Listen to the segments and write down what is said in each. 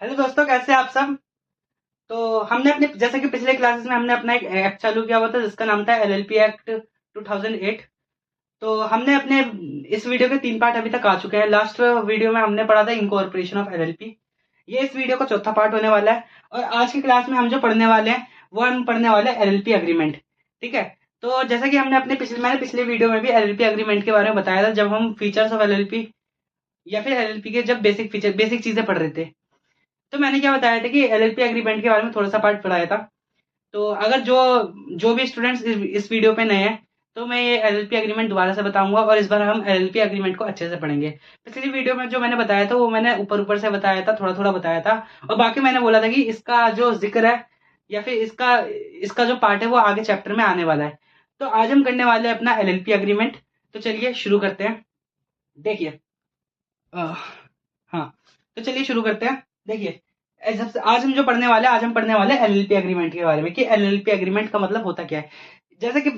Hello दोस्तों, कैसे हैं आप सब। तो हमने अपने जैसे कि पिछले क्लासेस में हमने अपना एक एक्ट चालू किया हुआ था जिसका नाम था एलएलपी एक्ट 2008। तो हमने अपने इस वीडियो के 3 पार्ट अभी तक आ चुके हैं। लास्ट वीडियो में हमने पढ़ा था इनकॉर्पोरेशन ऑफ एलएलपी। ये इस वीडियो का चौथा पार्ट होने वाला है। और आज की क्लास में हम जो पढ़ने वाले हैं वो हम पढ़ने वाले हैं एलएलपी एग्रीमेंट। ठीक है। तो जैसा कि मैंने पिछले वीडियो में भी एलएलपी एग्रीमेंट के बारे में बताया था, जब हम फीचर्स ऑफ एलएलपी या फिर एलएलपी के जब बेसिक चीजें पढ़ रहे थे। तो मैंने क्या बताया था कि एलएलपी एग्रीमेंट के बारे में थोड़ा सा पार्ट पढ़ाया था। तो अगर जो जो भी स्टूडेंट्स इस वीडियो पे नए हैं, तो मैं ये एलएलपी एग्रीमेंट दोबारा से बताऊंगा और इस बार हम एलएलपी एग्रीमेंट को अच्छे से पढ़ेंगे। पिछली वीडियो में जो मैंने बताया था वो मैंने ऊपर ऊपर से बताया था, थोड़ा थोड़ा बताया था। और बाकी मैंने बोला था कि इसका जो जिक्र है या फिर इसका इसका जो पार्ट है वो आगे चैप्टर में आने वाला है। तो आज हम करने वाले हैं अपना एलएलपी एग्रीमेंट। तो चलिए शुरू करते हैं। देखिए, हाँ, तो चलिए शुरू करते हैं। देखिए, आज हम जो पढ़ने वाले हैं, आज हम पढ़ने वाले हैं एलएलपी एग्रीमेंट के बारे में कि एलएलपी एग्रीमेंट का मतलब होता क्या है। जैसे कि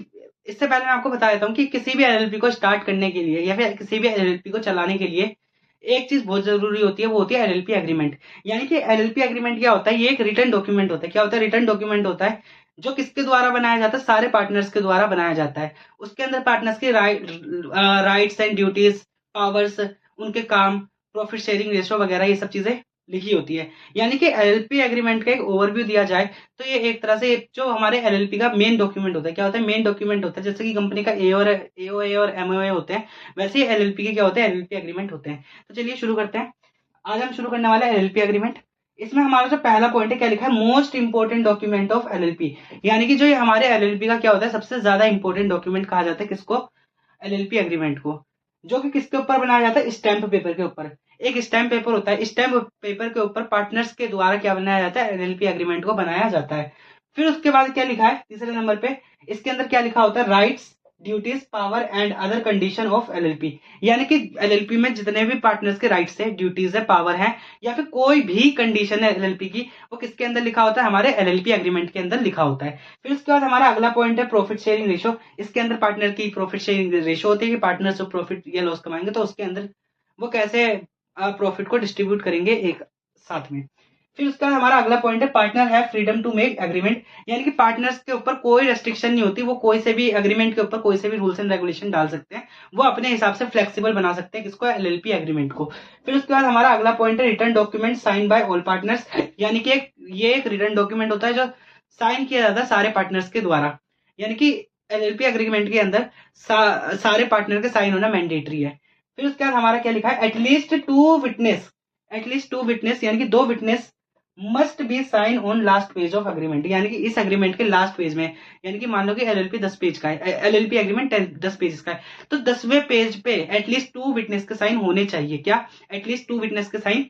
इससे पहले मैं आपको बता देता हूँ कि किसी भी एलएलपी को स्टार्ट करने के लिए या फिर किसी भी एलएलपी को चलाने के लिए एक चीज बहुत जरूरी होती है, वो होती है एलएलपी एग्रीमेंट। यानी कि एलएलपी एग्रीमेंट क्या होता है, ये एक रिटर्न डॉक्यूमेंट होता है। क्या होता है? रिटर्न डॉक्यूमेंट होता है जो किसके द्वारा बनाया जाता है, सारे पार्टनर्स के द्वारा बनाया जाता है। उसके अंदर पार्टनर्स के राइट्स एंड ड्यूटीज, पावर्स, उनके काम, प्रॉफिट शेयरिंग रेशो वगैरह ये सब चीजें लिखी होती है। यानी कि एलएलपी एग्रीमेंट का एक ओवरव्यू दिया जाए तो ये एक तरह से जो हमारे एलएलपी का मेन डॉक्यूमेंट होता है। क्या होता है? मेन डॉक्यूमेंट होता है। जैसे कि कंपनी का एओए और एमओए होते हैं, वैसे ही एलएलपी के क्या होते हैं, एलएलपी एग्रीमेंट होते हैं। तो चलिए शुरू करते हैं। आज हम शुरू करने वाले हैं एलएलपी एग्रीमेंट। इसमें हमारा जो पहला पॉइंट है, क्या लिखा है? Most important document of LLP. यानी कि जो ये हमारे एलएलपी का क्या होता है, सबसे ज्यादा इंपोर्टेंट डॉक्यूमेंट कहा जाता है किसको? एलएलपी एग्रीमेंट को। जो कि किसके ऊपर बनाया जाता है? स्टैंप पेपर के ऊपर। एक स्टैंप पेपर होता है, स्टैंप पेपर के ऊपर पार्टनर्स के द्वारा क्या बनाया जाता है? एलएलपी एग्रीमेंट को बनाया जाता है। फिर उसके बाद क्या लिखा है तीसरे नंबर पे? इसके अंदर क्या लिखा होता है? Rights, duties, power and other condition of LLP. यानी कि एलएलपी में जितने भी पार्टनर्स के राइट्स है, ड्यूटीज है, पावर है या फिर कोई भी कंडीशन है एलएलपी की, वो किसके अंदर लिखा होता है? हमारे एलएलपी एग्रीमेंट के अंदर लिखा होता है। फिर उसके बाद हमारा अगला पॉइंट है प्रॉफिट शेयरिंग रेशो। इसके अंदर पार्टनर की प्रॉफिट शेयरिंग रेशो होती है कि पार्टनर जो प्रॉफिट या लॉस कमाएंगे तो उसके अंदर वो कैसे प्रॉफिट को डिस्ट्रीब्यूट करेंगे एक साथ में। फिर उसका हमारा अगला पॉइंट है पार्टनर है फ्रीडम टू मेक एग्रीमेंट। यानी कि पार्टनर्स के ऊपर कोई रेस्ट्रिक्शन नहीं होती, वो कोई से भी एग्रीमेंट के ऊपर कोई से भी रूल्स एंड रेगुलेशन डाल सकते हैं। वो अपने हिसाब से फ्लेक्सिबल बना सकते हैं किसको? एलएलपी एग्रीमेंट को। फिर उसके बाद हमारा अगला पॉइंट है return document sign by all partners. यानी कि ये एक रिटर्न डॉक्यूमेंट होता है जो साइन किया जाता है सारे पार्टनर्स के द्वारा। यानी कि एलएलपी एग्रीमेंट के अंदर सारे पार्टनर के साइन होना मैंडेटरी है। फिर उसके बाद हमारा क्या लिखा है? At least two witness. At least two witness यानी कि 2 witness must be sign on last page of agreement. यानी कि इस एग्रीमेंट के लास्ट पेज में, यानी कि मान लो कि एलएलपी 10 पेज का है, एलएलपी एग्रीमेंट 10 पेज का है, तो 10वें पेज पे एटलीस्ट 2 विटनेस के साइन होने चाहिए। क्या? एटलीस्ट 2 विटनेस के साइन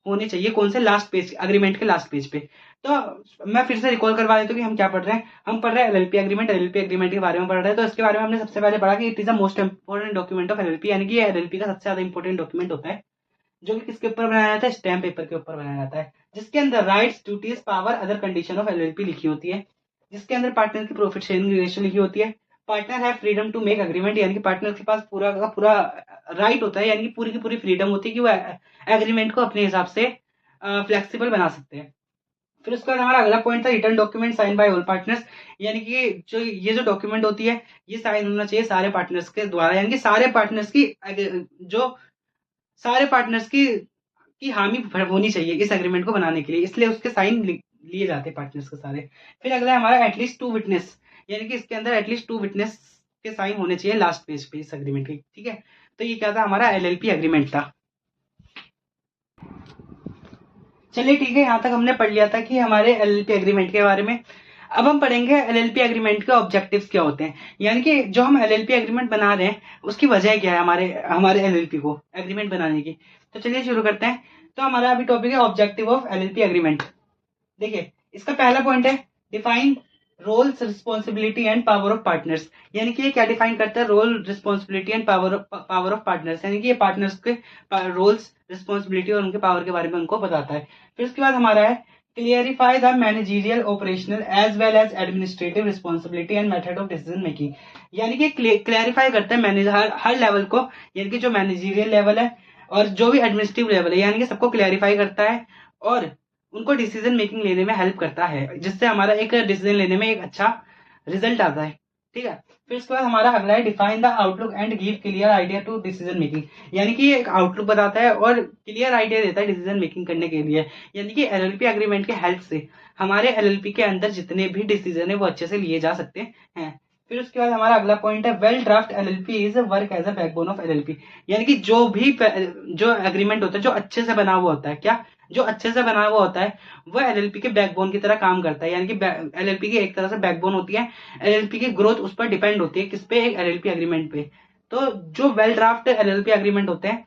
होने चाहिए। कौन से? लास्ट पेज, एग्रीमेंट के लास्ट पेज पे। तो मैं फिर से रिकॉल करवा देता हूँ कि हम क्या पढ़ रहे हैं। हम पढ़ रहे हैं एलएलपी एग्रीमेंट। एलएलपी एग्रीमेंट के बारे में पढ़ रहे हैं। तो इसके बारे में हमने सबसे पहले पढ़ा कि it is the most important document of LLP. यानी कि एलएलपी का सबसे ज्यादा इंपोर्टेंट डॉक्यूमेंट होता है जो कि किसके ऊपर बनाया जाता है? स्टैम्प पेपर के ऊपर बनाया जाता है, जिसके अंदर rights, duties, power, other condition of LLP लिखी होती है। जिसके अंदर पार्टनर की प्रॉफिट शेयरिंग रेशियो लिखी होती है। पार्टनर है फ्रीडम टू मेक एग्रीमेंट। यानी कि पार्टनर के पास पूरा का पूरा राइट होता है, यानी कि पूरी की पूरी फ्रीडम होती है कि वो एग्रीमेंट को अपने हिसाब से फ्लेक्सिबल बना सकते हैं। फिर उसके बाद हमारा अगला पॉइंट था return document sign by all partners. यानी कि जो ये जो डॉक्यूमेंट होती है ये साइन होना चाहिए सारे पार्टनर्स के द्वारा। यानी कि सारे पार्टनर्स की जो सारे पार्टनर्स की हामी होनी चाहिए इस एग्रीमेंट को बनाने के लिए, इसलिए उसके साइन लिए जाते हैं पार्टनर्स के सारे। फिर अगला है हमारा एटलीस्ट 2 विटनेस। यानी कि इसके अंदर एटलीस्ट 2 विटनेस के साइन होने चाहिए लास्ट पेज पे इस एग्रीमेंट के। ठीक है। तो ये क्या था? हमारा एलएलपी एग्रीमेंट था। चलिए ठीक है, यहाँ तक हमने पढ़ लिया था कि हमारे एलएलपी एग्रीमेंट के बारे में। अब हम पढ़ेंगे एलएलपी एग्रीमेंट के ऑब्जेक्टिव्स क्या होते हैं। यानी कि जो हम एलएलपी एग्रीमेंट बना रहे हैं उसकी वजह क्या है हमारे हमारे एलएलपी को एग्रीमेंट बनाने की। तो चलिए शुरू करते हैं। तो हमारा अभी टॉपिक है ऑब्जेक्टिव ऑफ एलएलपी एग्रीमेंट। देखिए, इसका पहला पॉइंट है define roles, responsibility and power of partners. यानी कि ये क्या डिफाइन करता है? Role, responsibility and power of partners. यानी कि ये पार्टनर्स के रोल्स, रिस्पॉन्सिबिलिटी और उनके पावर के बारे में उनको बताता है। फिर उसके बाद हमारा है clarify the managerial, operational as well as administrative responsibility and method of decision making. यानी कि क्लियरिफाई करता है मैनेजर हर लेवल को। यानी कि जो मैनेजरियल लेवल है और जो भी एडमिनिस्ट्रेटिव लेवल है, यानी कि सबको क्लियरिफाई करता है और उनको डिसीजन मेकिंग लेने में हेल्प करता है, जिससे हमारा एक डिसीजन लेने में एक अच्छा रिजल्ट आता है। ठीक है, फिर उसके बाद हमारा अगला है define the outlook and give clear idea to decision making. यानी कि एक आउटलुक बताता है और क्लियर आइडिया देता है डिसीजन मेकिंग करने के लिए। यानी कि एलएलपी एग्रीमेंट के हेल्प से हमारे एलएलपी के अंदर जितने भी डिसीजन है वो अच्छे से लिए जा सकते हैं। फिर उसके बाद हमारा अगला पॉइंट है well draft LLP is work as a backbone of LLP. यानी कि जो एग्रीमेंट होता है जो अच्छे से बना हुआ होता है, क्या जो अच्छे से बना हुआ होता है वो एलएलपी के बैकबोन की तरह काम करता है। यानी कि एलएलपी की एक तरह से बैकबोन होती है, एलएलपी की ग्रोथ उस पर डिपेंड होती है, किस पे, एक एलएलपी एग्रीमेंट पे। तो जो वेल ड्राफ्ट एलएलपी एग्रीमेंट होते हैं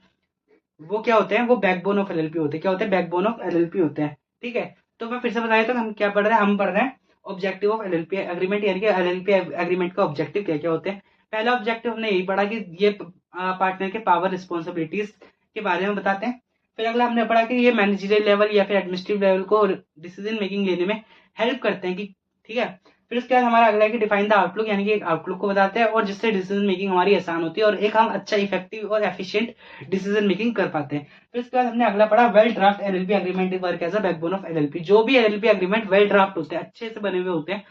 वो क्या होते हैं, वो बैकबोन ऑफ एलएलपी होते हैं। क्या होते हैं, बैकबोन ऑफ एलएलपी होते हैं। ठीक है, तो मैं फिर से बताया तो हम क्या पढ़ रहे हैं, हम पढ़ रहे हैं ऑब्जेक्टिव ऑफ एलएलपी एग्रीमेंट। यानी कि एलएलपी एग्रीमेंट का ऑब्जेक्टिव क्या क्या होते हैं। पहला ऑब्जेक्टिव हमने यही पढ़ा कि ये पार्टनर के पावर रिस्पॉन्सिबिलिटीज के बारे में बताते हैं। फिर अगला हमने पढ़ा कि ये मैनेजरियल लेवल या फिर एडमिनिस्ट्रेटिव लेवल को डिसीजन मेकिंग लेने में हेल्प करते हैं कि ठीक है। फिर उसके बाद हमारा अगला है कि डिफाइन द आउटलुक, यानी कि एक आउटलुक को बताते हैं और जिससे डिसीजन मेकिंग हमारी आसान होती है और एक हम अच्छा इफेक्टिव और एफिशिएंट डिसीजन मेकिंग कर पाते हैं। फिर उसके बाद हमने अगला पढ़ा well draft LLP agreement work as a backbone of LLP. जो भी एलएलपी एग्रीमेंट वेल ड्राफ्ट होते हैं, अच्छे से बने हुए होते हैं,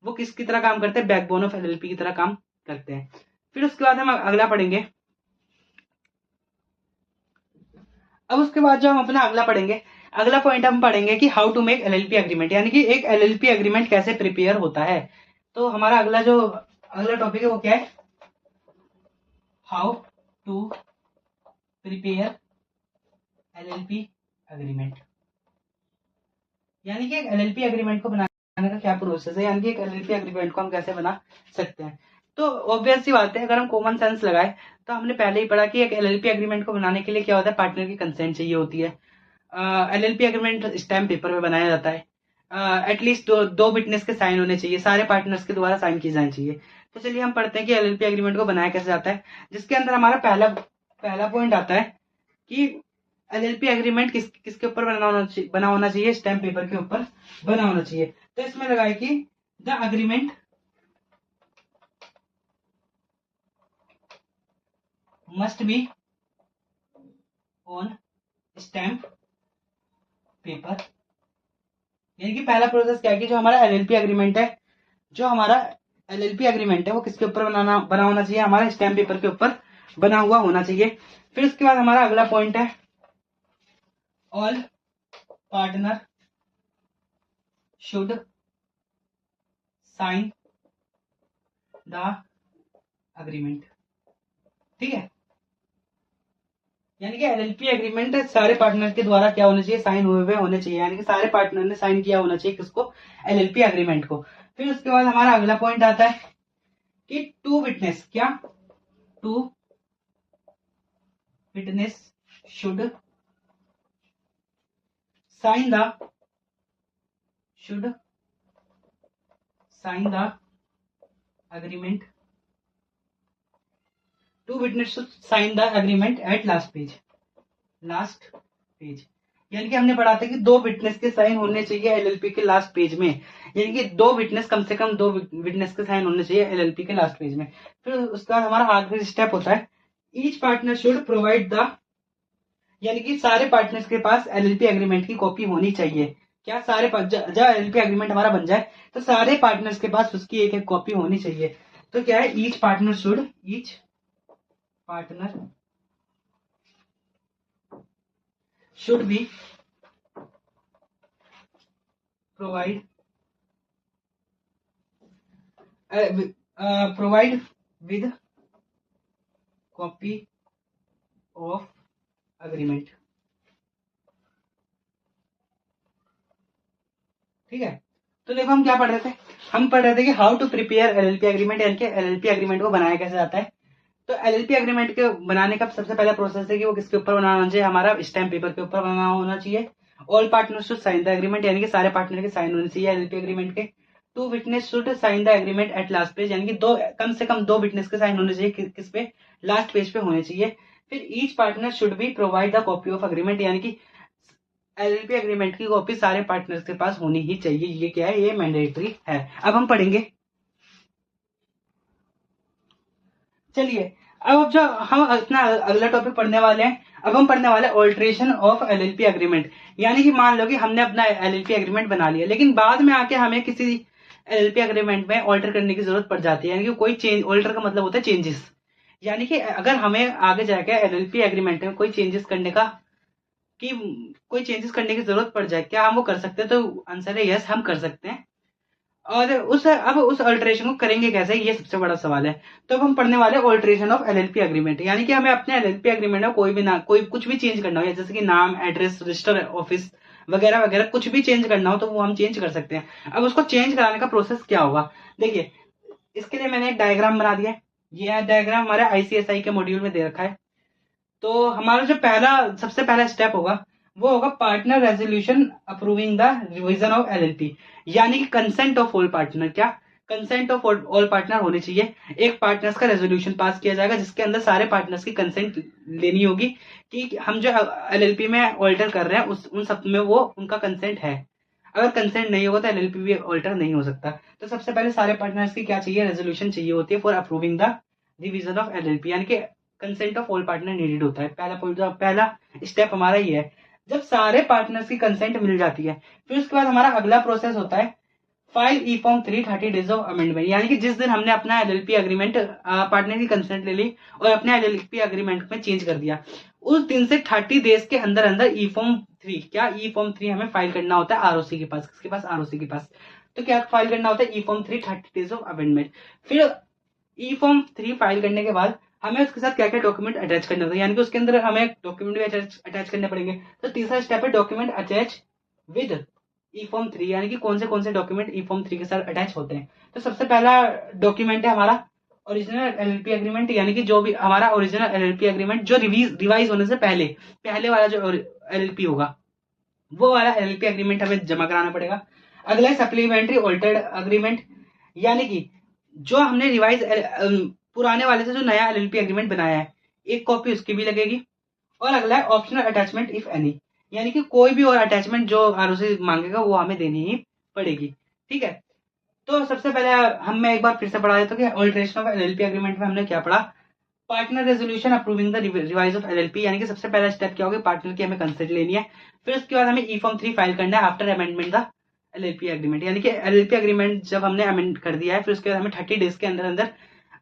वो किसकी तरह काम करते हैं, बैकबोन ऑफ एलएलपी की तरह काम करते हैं। फिर उसके बाद हम अगला पढ़ेंगे, अब उसके बाद जो हम अपना अगला पढ़ेंगे, अगला पॉइंट हम पढ़ेंगे कि how to make LLP agreement. यानी कि एक एलएलपी एग्रीमेंट कैसे प्रिपेयर होता है। तो हमारा अगला टॉपिक है वो क्या है, how to prepare LLP agreement. यानी कि एक एलएलपी एग्रीमेंट को बनाने का क्या प्रोसेस है, यानी कि एक एलएलपी एग्रीमेंट को हम कैसे बना सकते हैं। तो ऑब्वियस सी बात है, अगर हम कॉमन सेंस लगाए तो हमने पहले ही पढ़ा कि एक एलएलपी एग्रीमेंट को बनाने के लिए क्या होता है, पार्टनर की कंसेंट चाहिए होती है। एलएलपी एग्रीमेंट स्टैम्प पेपर पे बनाया जाता है। एटलीस्ट दो विटनेस के साइन होने चाहिए, सारे पार्टनर्स के द्वारा साइन किए जाने चाहिए। तो चलिए हम पढ़ते हैं कि एलएलपी एग्रीमेंट को बनाया कैसे जाता है, जिसके अंदर हमारा पहला पहला पॉइंट आता है कि एलएलपी एग्रीमेंट किसके ऊपर बना होना चाहिए, स्टैम्प पेपर के ऊपर बना होना चाहिए। तो इसमें लगा है कि the agreement must be on stamp paper. यानी कि पहला प्रोसेस क्या है कि जो हमारा एलएलपी एग्रीमेंट है, जो हमारा एलएलपी एग्रीमेंट है वो किसके ऊपर बना होना चाहिए, हमारे स्टैम्प पेपर के ऊपर बना हुआ होना चाहिए। फिर उसके बाद हमारा अगला पॉइंट है all partner should sign the agreement. ठीक है, यानी कि एलएलपी एग्रीमेंट सारे पार्टनर के द्वारा क्या होना चाहिए, साइन हुए होने चाहिए। यानी कि सारे पार्टनर ने साइन किया होना चाहिए किसको, एलएलपी एग्रीमेंट को। फिर उसके बाद हमारा अगला पॉइंट आता है कि टू विटनेस, क्या, two witness should sign the should sign the agreement, two witness should sign the agreement at last page. यानी कि हमने पढ़ा था कि दो विटनेस के साइन होने चाहिए एलएलपी के लास्ट पेज में। यानी कि दो विटनेस, कम से कम दो विटनेस के साइन होने चाहिए एलएलपी के लास्ट पेज में। फिर उसके बाद हमारा आखिरी स्टेप होता है each partner should provide the, यानी कि सारे पार्टनर्स के पास एलएलपी एग्रीमेंट की कॉपी होनी चाहिए। क्या सारे जब एलएलपी एग्रीमेंट हमारा बन जाए तो सारे पार्टनर्स के पास उसकी एक एक कॉपी होनी चाहिए। तो क्या है, each partner should be provide with copy of agreement. ठीक है, तो देखो हम क्या पढ़ रहे थे, हम पढ़ रहे थे कि how to prepare LLP agreement, यानी कि एलएलपी एग्रीमेंट को बनाया कैसे जाता है। तो एलएलपी एग्रीमेंट के बनाने का सबसे पहला प्रोसेस है कि वो किसके ऊपर बनाना होना चाहिए, हमारा स्टैम्प पेपर के ऊपर बनाना होना चाहिए। All partners should sign the agreement, यानी कि सारे पार्टनर के साइन होने चाहिए एलएलपी एग्रीमेंट के। Two witness should sign the agreement at last page, यानी कि कम से कम दो विटनेस के साइन होने चाहिए किस पे, लास्ट पेज पे होने चाहिए। फिर each partner should be provide the copy of agreement, यानी कि एलएलपी एग्रीमेंट की कॉपी सारे पार्टनर्स के पास होनी ही चाहिए। ये क्या है, ये मैंडेटरी है। अब हम पढ़ेंगे, चलिए अब जो हम अपना अगला टॉपिक पढ़ने वाले हैं, अब हम पढ़ने वाले ऑल्ट्रेशन ऑफ एलएलपी एग्रीमेंट। यानी कि मान लो कि हमने अपना एलएलपी एग्रीमेंट बना लिया, लेकिन बाद में आके हमें किसी एलएलपी एग्रीमेंट में ऑल्टर करने की जरूरत पड़ जाती है। यानी कि कोई चेंज, ऑल्टर का मतलब होता है चेंजेस। यानी कि अगर हमें आगे जाके एलएलपी एग्रीमेंट में कोई चेंजेस करने का कि कोई चेंजेस करने की जरूरत पड़ जाए, क्या हम वो कर सकते हैं? तो आंसर है यस, हम कर सकते हैं। और अब उस अल्टरेशन को करेंगे कैसे, ये सबसे बड़ा सवाल है। तो अब हम पढ़ने वाले ऑल्टरेशन ऑफ एलएलपी एग्रीमेंट। यानी कि हमें अपने एलएलपी एग्रीमेंट में कोई कुछ भी चेंज करना हो, जैसे कि नाम, एड्रेस, रजिस्टर ऑफिस वगैरह वगैरह, कुछ भी चेंज करना हो तो वो हम चेंज कर सकते हैं। अब उसको चेंज कराने का प्रोसेस क्या होगा, देखिए इसके लिए मैंने एक डायग्राम बना दिया है। ये डायग्राम हमारे आईसीएसआई के मॉड्यूल में दे रखा है। तो हमारा जो सबसे पहला स्टेप होगा वो होगा partner resolution approving the revision of LLP. यानी कि कंसेंट ऑफ ऑल पार्टनर, क्या कंसेंट ऑफ ऑल पार्टनर होनी चाहिए। एक पार्टनर्स का रेजोल्यूशन पास किया जाएगा जिसके अंदर सारे पार्टनर्स की कंसेंट लेनी होगी कि हम जो एलएलपी में ऑल्टर कर रहे हैं उन सब में वो उनका कंसेंट है। अगर कंसेंट नहीं होगा तो एलएलपी भी ऑल्टर नहीं हो सकता। तो सबसे पहले सारे पार्टनर्स की क्या चाहिए, रेजोल्यूशन चाहिए होती है for approving the revision of LLP. यानी कि consent of all partner needed होता है। पहला स्टेप हमारा ये है। जब सारे पार्टनर्स की कंसेंट मिल जाती है, फिर उसके बाद हमारा अगला प्रोसेस होता है file E form 3 30 days of amendment. यानी कि जिस दिन हमने अपना एलएलपी एग्रीमेंट पार्टनर की कंसेंट ले ली और अपने एलएलपी एग्रीमेंट में चेंज कर दिया, उस दिन से 30 डेज के अंदर अंदर ई फॉर्म 3, क्या ई फॉर्म 3 हमें फाइल करना होता है आरओसी के पास। किसके पास? आरओसी के पास। तो क्या फाइल करना होता है? ई फॉर्म 3 30 डेज ऑफ अमेंडमेंट। फिर ई फॉर्म 3 फाइल करने के बाद हमें उसके साथ क्या क्या डॉक्यूमेंट अटैच करने होते हैं, यानी कि उसके अंदर हमें डॉक्यूमेंट भी अटैच करने पड़ेंगे। तो तीसरा स्टेप है document attach with E form 3। यानी कि कौन से डॉक्यूमेंट ई फॉर्म 3 के साथ अटैच होते हैं। तो सबसे पहला डॉक्यूमेंट है हमारा ओरिजिनल एलएलपी एग्रीमेंट। यानी कि जो भी हमारा ओरिजिनल एलएलपी एग्रीमेंट जो रिवाइज होने से पहले वाला जो एलएलपी होगा, वो वाला एलएलपी एग्रीमेंट हमें जमा कराना पड़ेगा। अगला है सप्लीमेंट्री ऑल्टर्ड एग्रीमेंट। यानी कि जो हमने रिवाइज पुराने वाले से जो नया एलएलपी एग्रीमेंट बनाया है, एक कॉपी उसकी भी लगेगी। और अगला है ऑप्शनल अटैचमेंट इफ एनी। यानी कि कोई भी और अटैचमेंट जो आरओसी मांगेगा वो हमें देनी ही पड़ेगी। ठीक है। तो सबसे पहले मैं एक बार फिर से पढ़ा देता हूँ कि ऑल्टरेशन ऑफ एलएलपी एग्रीमेंट में हमने क्या पढ़ा। Partner resolution approving the revise of LLP. यानी कि सबसे पहला स्टेप क्या होगा, पार्टनर की हमें कंसेंट लेनी है। फिर उसके बाद हमें ई फॉर्म 3 फाइल करना है after amendment the LLP agreement. यानी कि एलएलपी एग्रीमेंट जब हमने अमेंड कर दिया है, फिर उसके बाद हमें 30 डेज के अंदर अंदर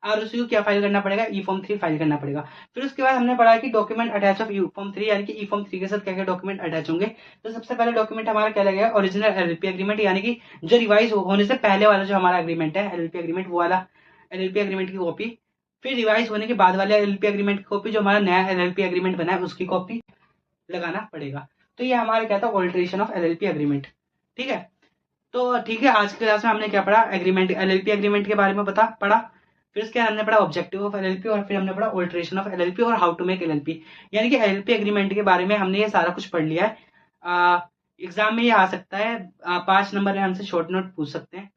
आरओसी को क्या फाइल करना पड़ेगा, ई फॉर्म 3 फाइल करना पड़ेगा। फिर उसके बाद हमने पढ़ा कि document attach of E form 3। यानी कि ई फॉर्म 3 के साथ क्या क्या डॉक्यूमेंट अटैच होंगे। तो सबसे पहले डॉक्यूमेंट हमारा क्या लगेगा, ओरिजिनल एलएलपी एग्रीमेंट। यानी कि जो रिवाइज होने से पहले वाला जो हमारा एग्रीमेंट है एलएलपी एग्रीमेंट, वो वाला एलएलपी एग्रीमेंट की कॉपी। फिर रिवाइज होने के बाद वाले एलएलपी एग्रीमेंट की कॉपी, जो हमारा नया एलएलपी एग्रीमेंट बना है उसकी कॉपी लगाना पड़ेगा। तो ये हमारा क्या था, ऑल्टरेशन ऑफ एलएलपी एग्रीमेंट। ठीक है। तो ठीक है, आज की क्लास में हमने क्या पढ़ा, एग्रीमेंट, एलएलपी एग्रीमेंट के बारे में पढ़ा। फिर उसके बाद हमने पढ़ा ऑब्जेक्टिव ऑफ एलएलपी, और फिर हमने पढ़ा ऑल्टरेशन ऑफ एलएलपी और हाउ टू मेक एलएलपी। यानी कि एलएलपी एग्रीमेंट के बारे में हमने ये सारा कुछ पढ़ लिया है। एग्जाम में ये आ सकता है, 5 नंबर में हमसे शॉर्ट नोट पूछ सकते हैं।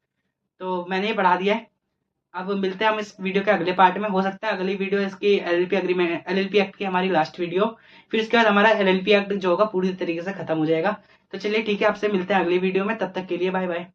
तो मैंने ये पढ़ा दिया है। अब मिलते हैं हम इस वीडियो के अगले पार्ट में। हो सकता है अगली वीडियो इसकी एलएलपी एग्रीमेंट, एलएलपी एक्ट की हमारी लास्ट वीडियो। फिर इसके बाद हमारा एलएलपी एक्ट जो होगा पूरी तरीके से खत्म हो जाएगा। तो चलिए ठीक है, आपसे मिलते हैं अगली वीडियो में। तब तक के लिए बाय बाय।